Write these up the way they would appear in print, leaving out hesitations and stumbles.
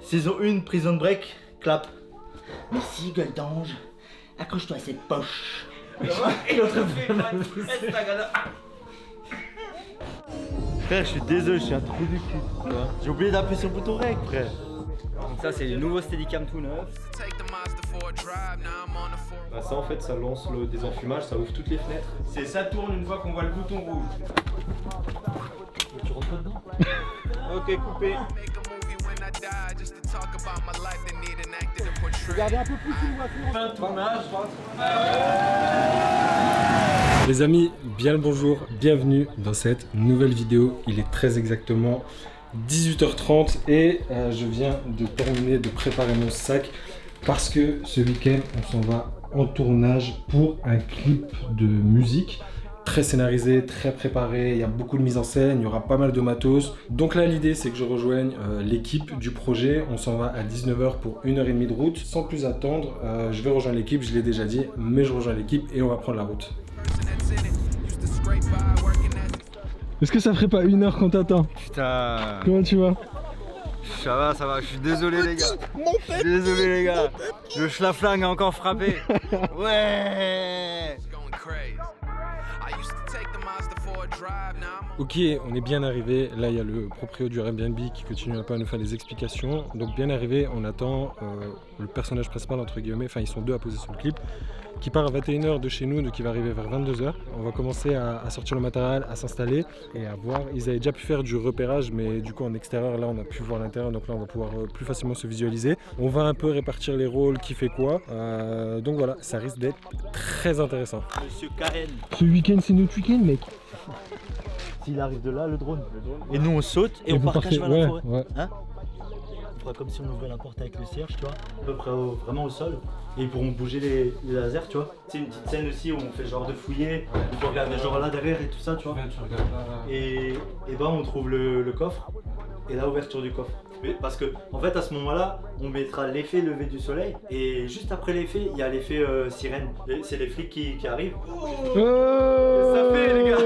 Saison 1, Prison Break, clap. Merci, gueule d'ange. Accroche-toi à cette poche. Et l'autre Frère, je suis désolé, je suis un trou du cul. J'ai oublié d'appuyer sur le bouton rec, frère. Donc ça c'est le nouveau Steadicam tout neuf. Bah ça en fait ça lance le désenfumage, ça ouvre toutes les fenêtres. C'est ça tourne une fois qu'on voit le bouton rouge. Tu rentres pas dedans? Ok, coupé. Regardez un peu plus une voiture. Un tournage, Les amis, bien le bonjour, bienvenue dans cette nouvelle vidéo. Il est très exactement 18h30 et je viens de terminer de préparer mon sac parce que ce week-end on s'en va en tournage pour un clip de musique très scénarisé, très préparé, il y a beaucoup de mise en scène, il y aura pas mal de matos. Donc là l'idée c'est que je rejoigne l'équipe du projet, on s'en va à 19h pour 1h30 de route. Sans plus attendre, je vais rejoindre l'équipe, je l'ai déjà dit, mais je rejoins l'équipe et on va prendre la route. Est-ce que ça ferait pas 1 heure qu'on t'attend? Putain. Comment tu vas? Ça va, je suis désolé les gars. Je suis désolé les gars. Le schlaflang a encore frappé. Ouais. Ok, on est bien arrivé. Là, il y a le proprio du Airbnb qui continue un peu à nous faire des explications. Donc bien arrivé, on attend le personnage principal entre guillemets, enfin ils sont deux à poser sur le clip, qui part à 21h de chez nous, donc il va arriver vers 22h. On va commencer à sortir le matériel, à s'installer et à voir. Ils avaient déjà pu faire du repérage, mais du coup en extérieur, là on a pu voir l'intérieur, donc là on va pouvoir plus facilement se visualiser. On va un peu répartir les rôles, qui fait quoi. Donc voilà, ça risque d'être très intéressant. Monsieur Karen. Ce week-end, c'est notre week-end, mec. S'il arrive de là, le drone. Et nous on saute et on vous partage vers la forêt. Ouais. Hein? On fera comme si on ouvrait la porte avec le cierge, tu vois, à peu près vraiment au sol. Et ils pourront bouger les lasers, tu vois. C'est une petite scène aussi où on fait genre de fouiller, on peut regarder genre là derrière et tout ça, tu vois. Et ben on trouve le coffre et la ouverture du coffre. Parce que en fait à ce moment-là, on mettra l'effet lever du soleil et juste après l'effet, il y a l'effet sirène. C'est les flics qui arrivent. Oh, ça fait les gars.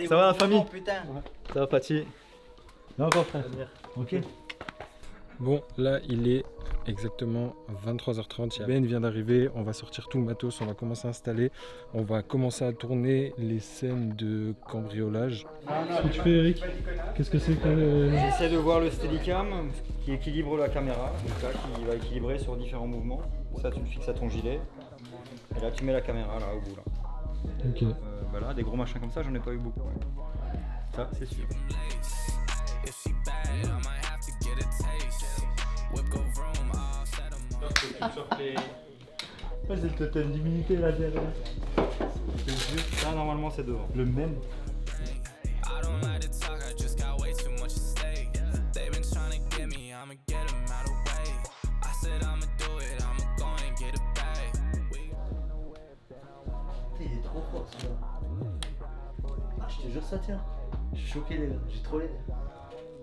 Ça va la famille? Putain. Ça va Pati? Non encore frère. Ok. Bon, là il est exactement 23h30. Ben vient d'arriver, on va sortir tout le matos, on va commencer à installer, on va commencer à tourner les scènes de cambriolage. Qu'est-ce que tu fais, Eric? Qu'est-ce que c'est que J'essaie de voir le Steadicam qui équilibre la caméra, donc là, qui va équilibrer sur différents mouvements. Ça tu le fixes à ton gilet. Et là tu mets la caméra là au bout là. Ok. Voilà, des gros machins comme ça, j'en ai pas eu beaucoup. Ouais. Ça c'est sûr. C'est le totem d'immunité là derrière. Là normalement c'est devant. Le même. Il est trop fort celui-là. Ah, je te jure ça tient. Je suis choqué les gars, j'ai trop les nerfs.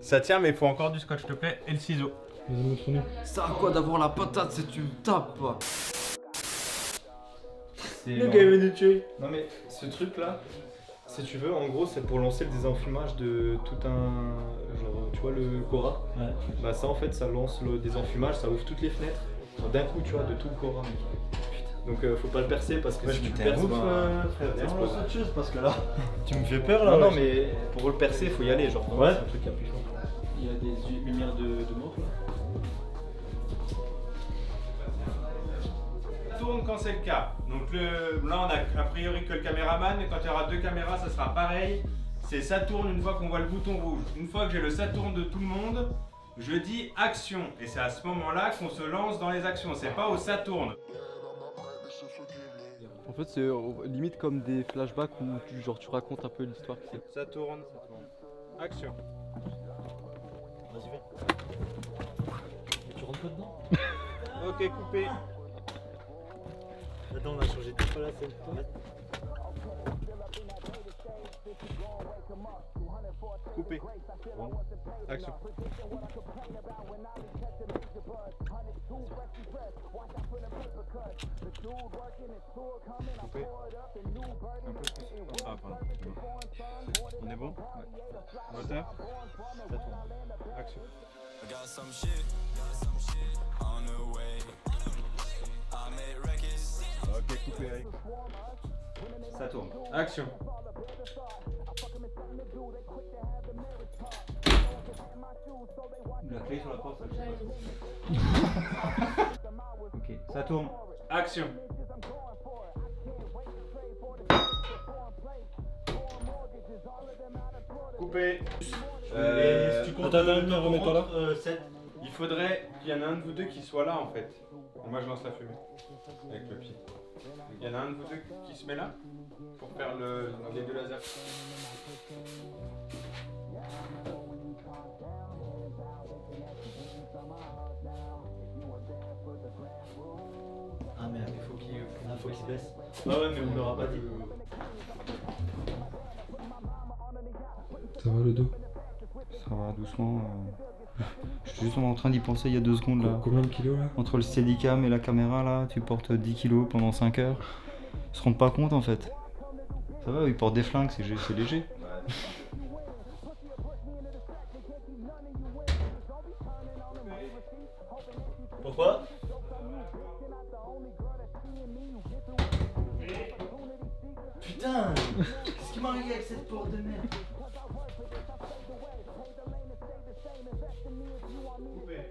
Ça tient mais il faut encore du scotch s'il te plaît et le ciseau. Vas-y, montre-nous. Ça à quoi d'avoir la patate si tu me tapes? Le gars il veut nous tuer. Non mais ce truc là, si tu veux, en gros c'est pour lancer le désenfumage de tout un... Genre tu vois le Cora? Ouais. Bah ça en fait ça lance le désenfumage, ça ouvre toutes les fenêtres. D'un coup tu vois, de tout le Cora. Donc faut pas le percer parce que si tu le perces, frère, ça on explose. lance autre chose parce que là. Tu me fais peur là? Non mais pour le percer il faut y aller, genre Ouais. c'est un truc qui a plus fort. Il y a des lumières de mort là. Tourne quand c'est le cas. Donc là on a a priori que le caméraman, mais quand il y aura deux caméras ça sera pareil. C'est ça tourne une fois qu'on voit le bouton rouge. Une fois que j'ai le ça tourne de tout le monde, je dis action. Et c'est à ce moment-là qu'on se lance dans les actions. C'est pas au ça tourne. En fait, c'est limite comme des flashbacks où tu racontes un peu l'histoire. Ça tourne. Action. Vas-y, viens. Tu rentres pas dedans? Ok, coupé. Attends, on a changé de fois la scène. Coupé. Action. Coupé. Un peu plus. Ah, pardon. On est bon? Ouais. Moteur. Action. Ok, coupé Eric. Ça tourne. Action. La clé sur la porte, ça je sais pas. Ok, ça tourne. Action. Coupé. Attends, remets-toi là. Il faudrait qu'il y en ait un de vous deux qui soit là en fait. Et moi je lance la fumée. Avec le pied. Il y en a un de vous deux qui se met là pour faire les deux lasers. Ah merde, faut qu'il baisse. Ouais, mais on l'aura pas dit. Ça va le dos? Ça va doucement. Je suis juste en train d'y penser il y a 2 secondes là. Combien de kilos là? Entre le steadicam et la caméra là, tu portes 10 kilos pendant 5 heures. Ils se rendent pas compte en fait. Ça va, ils portent des flingues, c'est léger. Pourquoi? Putain, qu'est-ce qui m'arrive avec cette porte de merde? Ouais.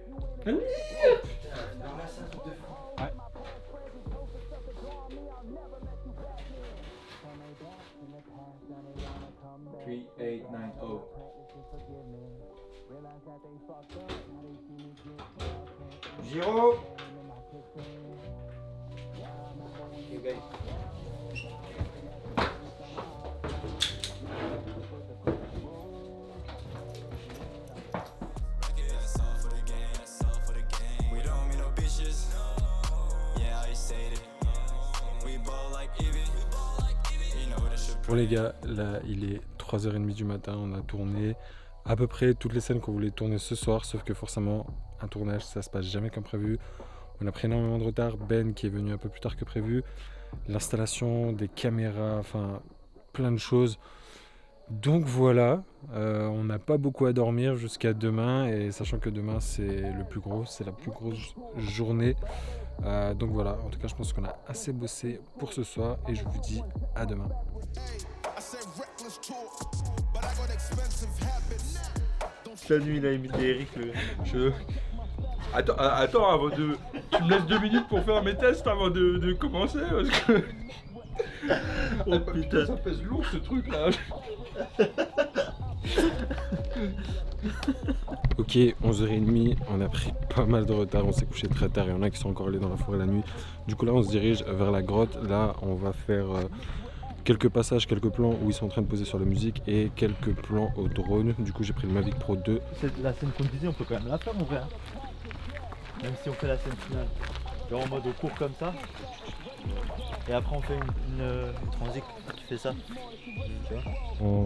Giro. Bon les gars, là il est 3h30 du matin, on a tourné à peu près toutes les scènes qu'on voulait tourner ce soir, sauf que forcément un tournage ça se passe jamais comme prévu. On a pris énormément de retard, Ben qui est venu un peu plus tard que prévu, l'installation des caméras, enfin plein de choses. Donc voilà, on n'a pas beaucoup à dormir jusqu'à demain, et sachant que demain c'est la plus grosse journée. Donc voilà, en tout cas je pense qu'on a assez bossé pour ce soir et je vous dis à demain. La nuit, il a imité Eric. Attends, avant de. Tu me laisses 2 minutes pour faire mes tests avant de commencer parce que. Oh putain, ça pèse lourd ce truc là. Ok, 11h30, on a pris pas mal de retard, on s'est couché très tard, il y en a qui sont encore allés dans la forêt la nuit. Du coup là on se dirige vers la grotte, là on va faire quelques passages, quelques plans où ils sont en train de poser sur la musique et quelques plans au drone. Du coup j'ai pris le Mavic Pro 2. la scène qu'on disait, on peut quand même la faire en vrai. Hein. Même si on fait la scène finale. Genre en mode court comme ça. Et après on fait une transique qui fait ça. Tu vois,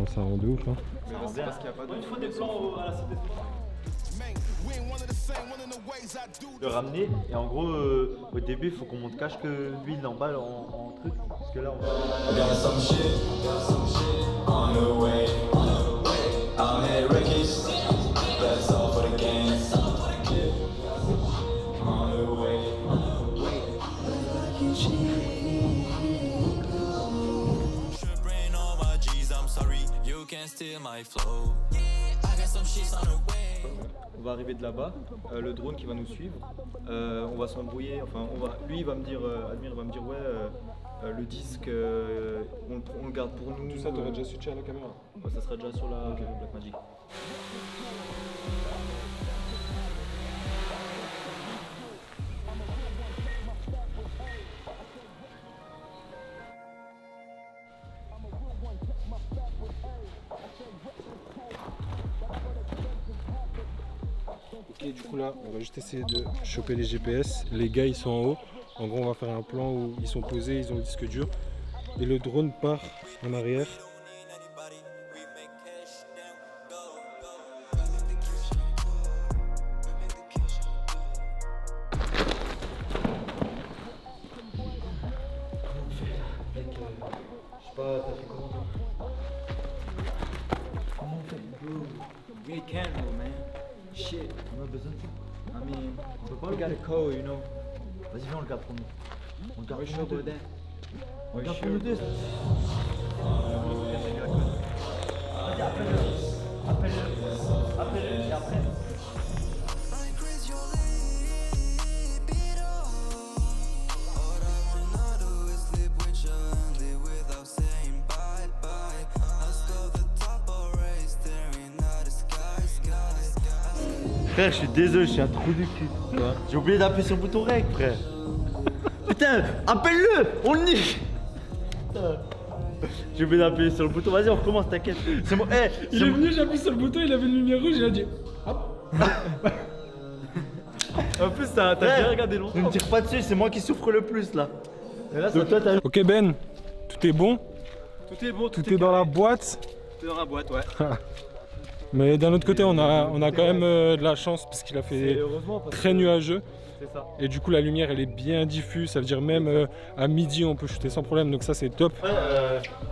Ça rend de ouf hein. ça rend bien. Il faut des plans à la scène. Le ramener et en gros au début il faut qu'on monte cache que lui il l'emballe en truc parce que là on On va arriver de là-bas, le drone qui va nous suivre, on va s'embrouiller, enfin lui il va me dire, Admir va me dire ouais le disque on le garde pour nous. Tout ça t'aurais déjà switché à la caméra? Ouais, ça sera déjà sur la Blackmagic. Ok, du coup là on va juste essayer de choper les GPS. Les gars ils sont en haut. En gros on va faire un plan où ils sont posés, ils ont le disque dur. Et le drone part en arrière. Je sais pas, t'as fait comment toi? Comment on fait? We can man. Shit. On a besoin de ça. I mean, On peut pas we le got a garder. call, you know. Vas-y, viens, on le garde pour nous. On le garde We're pour sure nous deux. about that. On le We're garde pour sure. nous deux. Vas-y, appelle-le. Appelle-le. Appelle-le et après. Frère, je suis désolé, je suis un trou du cul. J'ai oublié d'appuyer sur le bouton rec, frère. Putain, appelle-le. On le nique. Putain. J'ai oublié d'appuyer sur le bouton. Vas-y, on recommence, t'inquiète. C'est moi. Hey, Il est venu, j'ai appuyé sur le bouton, il avait une lumière rouge, il a dit hop. En plus, t'as bien regardé Ne longtemps. me tire pas dessus, c'est moi qui souffre le plus là. Mais là, Donc toi, t'as. Ok Ben, tout est bon, tout est bon, tout est dans la boîte. Tout est dans la boîte, ouais. Mais d'un autre côté, on a quand même de la chance parce qu'il a fait heureusement parce très nuageux. c'est ça. Et du coup, la lumière elle est bien diffuse. Ça veut dire même à midi, on peut shooter sans problème. Donc ça, c'est top. Ouais,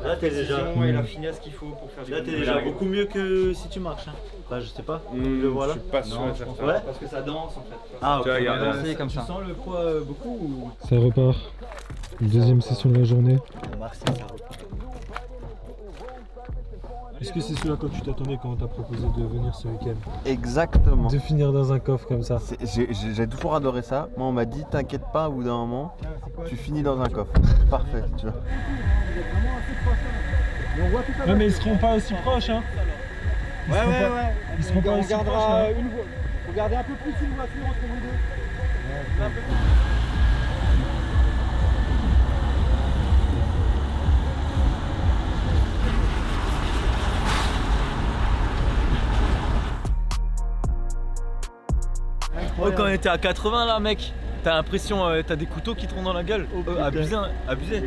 là t'es déjà. Et la finesse qu'il faut pour faire des Là t'es bonnes déjà blagues. beaucoup mieux que si tu marches. Hein. Enfin, je sais pas. Je le vois là. Je suis pas sûr Non, et je pense certain. Ouais. parce que ça danse en fait. Ah, ok. Tu vois, il y a- Danser comme ça. Tu sens le poids beaucoup ou... Ça repart. Deuxième session de la journée. Marseille, ça repart. Est-ce que c'est celui-là quand tu t'attendais quand on t'a proposé de venir ce week-end? Exactement. De finir dans un coffre comme ça. J'ai toujours adoré ça. Moi, on m'a dit, t'inquiète pas, au bout d'un moment, tu finis dans un coffre. Parfait, tu vois. Ouais, mais ils seront pas aussi proches, hein. Ils seront pas- Ils seront pas aussi proches, hein. Regardez un peu plus une voiture entre vous deux. Ouais, quand on était à 80 là, mec, t'as l'impression, t'as des couteaux qui te rentrent dans la gueule. Abusé, hein, abusé.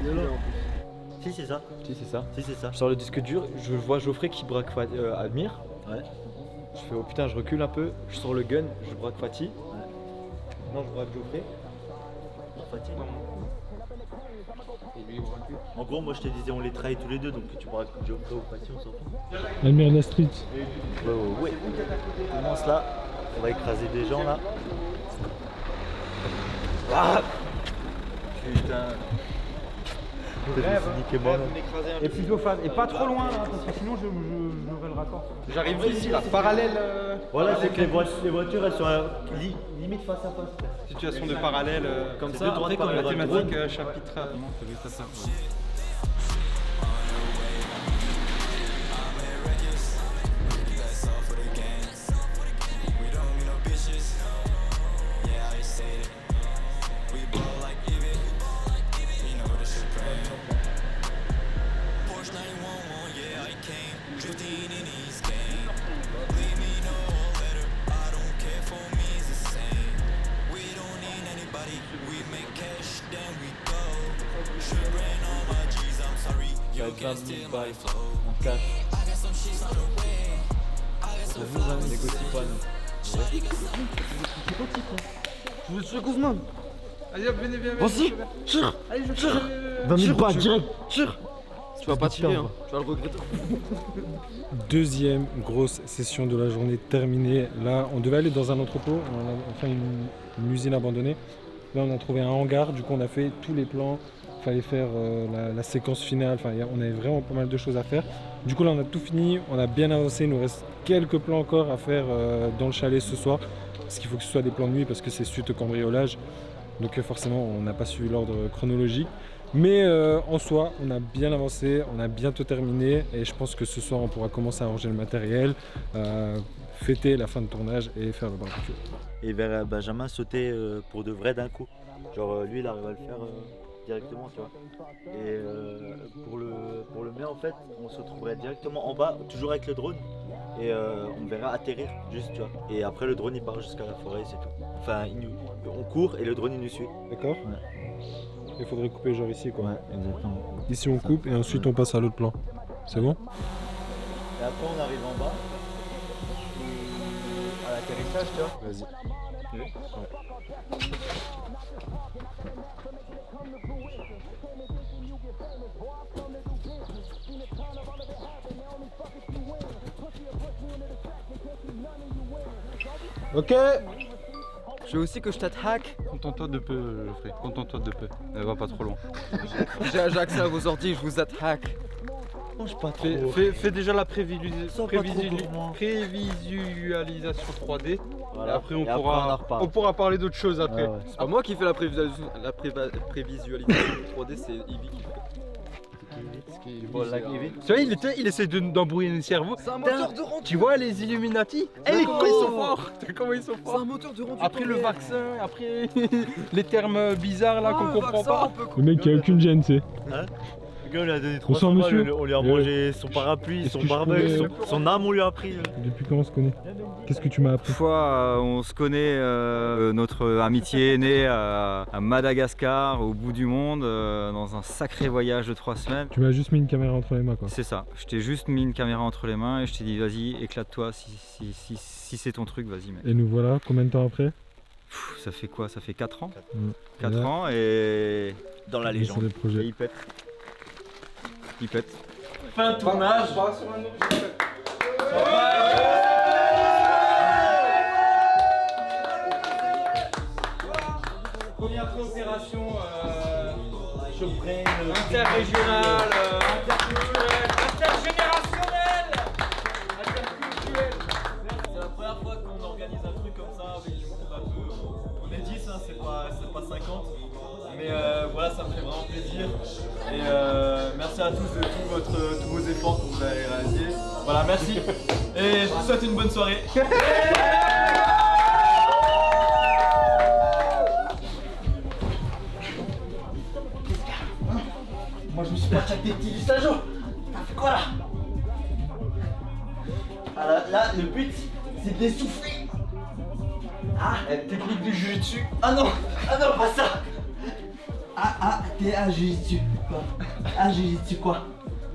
Si, c'est ça. Si, c'est ça. Si, c'est ça. Je sors le disque dur, je vois Geoffrey qui braque Admire. Ouais. Je fais oh putain, je recule un peu, je sors le gun, je braque Fatih. Non, je braque Geoffrey. Fatigue. En gros, moi je te disais, on les trahit tous les deux, donc tu pourras que Geoffrey ou Fatih, on s'en fout. Admire la street. Ouais. On commence là. On va écraser des gens là. Ah putain. Niquez-moi. Et plutôt fan, et pas trop loin là, parce que sinon j'aurai le raccord. J'arrive ici là, parallèle. Voilà, c'est que les voitures elles sont limite face à face. Situation de parallèle, Comme C'est ça, deux droites après, par comme la la droite. thématique chapitre. Ça va être 20 000 balles en cash. Négocie pas, nous. Je veux tuer Guzman. Allez hop, venez, viens. Vas-y, tire. Allez, je Tire. 20 000 balles direct, tire. tu vas pas tirer, hein. Tu vas le regretter. Deuxième grosse session de la journée terminée. Là, on devait aller dans un entrepôt, on a enfin une usine abandonnée. Là, on a trouvé un hangar, du coup, on a fait tous les plans. Il fallait faire la séquence finale, enfin, on avait vraiment pas mal de choses à faire. Du coup, là, on a tout fini, on a bien avancé. Il nous reste quelques plans encore à faire dans le chalet ce soir. Parce qu'il faut que ce soit des plans de nuit, parce que c'est suite au cambriolage. Donc, forcément, on n'a pas suivi l'ordre chronologique. Mais en soi, on a bien avancé, on a bientôt terminé et je pense que ce soir on pourra commencer à ranger le matériel, fêter la fin de tournage et faire le barbecue. Et vers Benjamin sauter pour de vrai d'un coup. Genre lui il arrive à le faire directement, tu vois. Et pour le mien en fait, on se retrouverait directement en bas, toujours avec le drone. Et on verra atterrir juste, tu vois. Et après le drone il part jusqu'à la forêt, c'est tout. Enfin on court et le drone il nous suit. D'accord? Il faudrait couper genre ici quoi. Ouais, exactement. Ici on coupe et ensuite on passe à l'autre plan. C'est bon? Et après on arrive en bas. À l'atterrissage, tu vois. Vas-y. Ok. Je veux aussi que je t'attaque. Contente-toi de peu, Geoffrey. Contente-toi de peu. Elle va pas trop loin. J'ai accès à vos ordi, je vous attaque. Mange pas trop. Fais déjà la prévisualisation Sors pas trop gourmand. 3D. Voilà. Et après, Et après, on en reparle. on pourra parler d'autres choses après. Ouais, ouais. C'est pas moi qui fais la prévisualisation 3D, c'est Ivy qui fait. Bon, la Kevin. Tu vois, il essaie d'embrouiller le cerveau. C'est un moteur de rendu. Tu vois les Illuminati? Eh, comment ils sont forts! Comment ils sont C'est forts! un moteur de rendu. Après le vaccin, après les termes bizarres là qu'on comprend pas. Le mec qui a aucune gêne, tu sais. Le gars, on lui a donné Bonsoir, 300 monsieur. balles, on lui a mangé son parapluie, son que je barbecue, pourrais- son âme, on lui a pris. Depuis quand on se connaît? Qu'est-ce que tu m'as appris? Fois, on se connaît, notre amitié est née à Madagascar, au bout du monde, dans un sacré voyage de 3 semaines. Tu m'as juste mis une caméra entre les mains, quoi. C'est ça, je t'ai juste mis une caméra entre les mains et je t'ai dit vas-y, éclate-toi, si c'est ton truc, vas-y mec. Et nous voilà, combien de temps après? Pff, ça fait quoi? Ça fait 4 ans Mm. 4 Et là, ans et Dans la on est sur légende. des et projets. il pète. Il pète. Fin de tournage. Première coopération interrégionale, interculturelle, intergénérationnelle, interculturelle. C'est la première fois qu'on organise un truc comme ça avec du monde un peu. On est 10, hein, c'est pas 50. Mais voilà, ça me fait vraiment plaisir. Et merci à tous de tous vos efforts que vous avez réalisés. Voilà, merci. Et je vous souhaite une bonne soirée. Moi, je me suis pas acheté des petits stagios. T'as fait quoi là? Ah, là, le but, c'est de les souffler. Ah, la technique du jujutsu. Ah non, pas ça. T'es un jujutsu. Quoi? Un jujutsu quoi?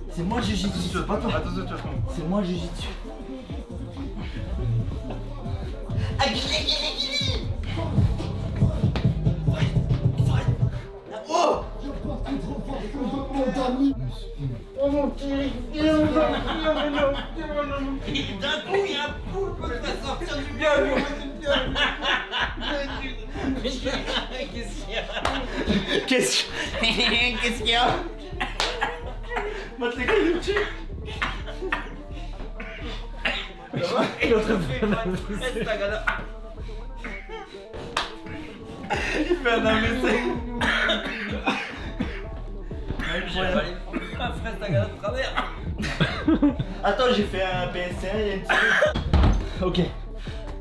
C'est moi jujutsu, c'est pas toi. C'est moi jujutsu. Ah, guili. Oh! Oh mon Kiri! D'un coup, il y a un poulpe qui va sortir du bien! Qu'est-ce qu'il y a? Mate les couilles du cul! Il est en train de faire un AVC. Il fait un AVC. Pas fraise ta galette de travers. Attends, j'ai fait un PSN, il y a une petite... Ok.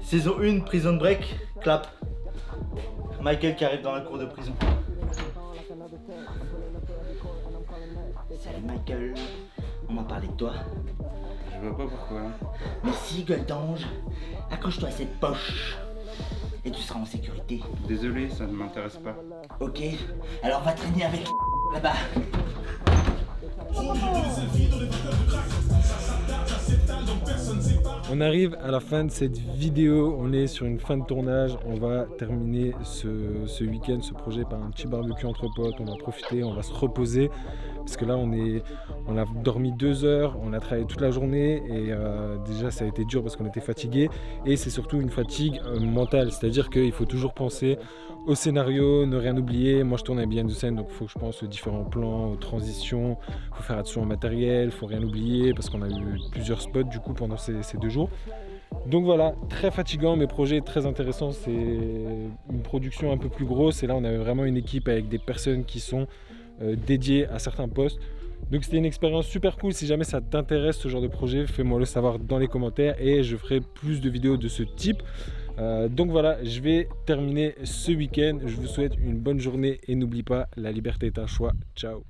Saison 1, prison break, clap. Michael qui arrive dans la cour de prison. Salut Michael. On m'a parlé de toi. Je vois pas pourquoi. Mais si, gueule d'ange, accroche-toi à cette poche. Et tu seras en sécurité. Désolé, ça ne m'intéresse pas. Ok. Alors va traîner avec là-bas. On arrive à la fin de cette vidéo, on est sur une fin de tournage, on va terminer ce week-end, ce projet par un petit barbecue entre potes, on va profiter, on va se reposer parce que là on a dormi 2 heures, on a travaillé toute la journée et déjà ça a été dur parce qu'on était fatigué et c'est surtout une fatigue mentale, c'est-à-dire qu'il faut toujours penser au scénario, ne rien oublier. Moi je tourne à behind the scene donc il faut que je pense aux différents plans, aux transitions, il faut faire attention au matériel, il faut rien oublier parce qu'on a eu plusieurs spots du coup pendant ces 2 jours. Donc voilà, très fatigant, mais projet très intéressant, c'est une production un peu plus grosse et là on avait vraiment une équipe avec des personnes qui sont dédiées à certains postes. Donc c'était une expérience super cool. Si jamais ça t'intéresse ce genre de projet, fais-moi le savoir dans les commentaires et je ferai plus de vidéos de ce type. Donc voilà, je vais terminer ce week-end. Je vous souhaite une bonne journée et n'oublie pas, la liberté est un choix. Ciao.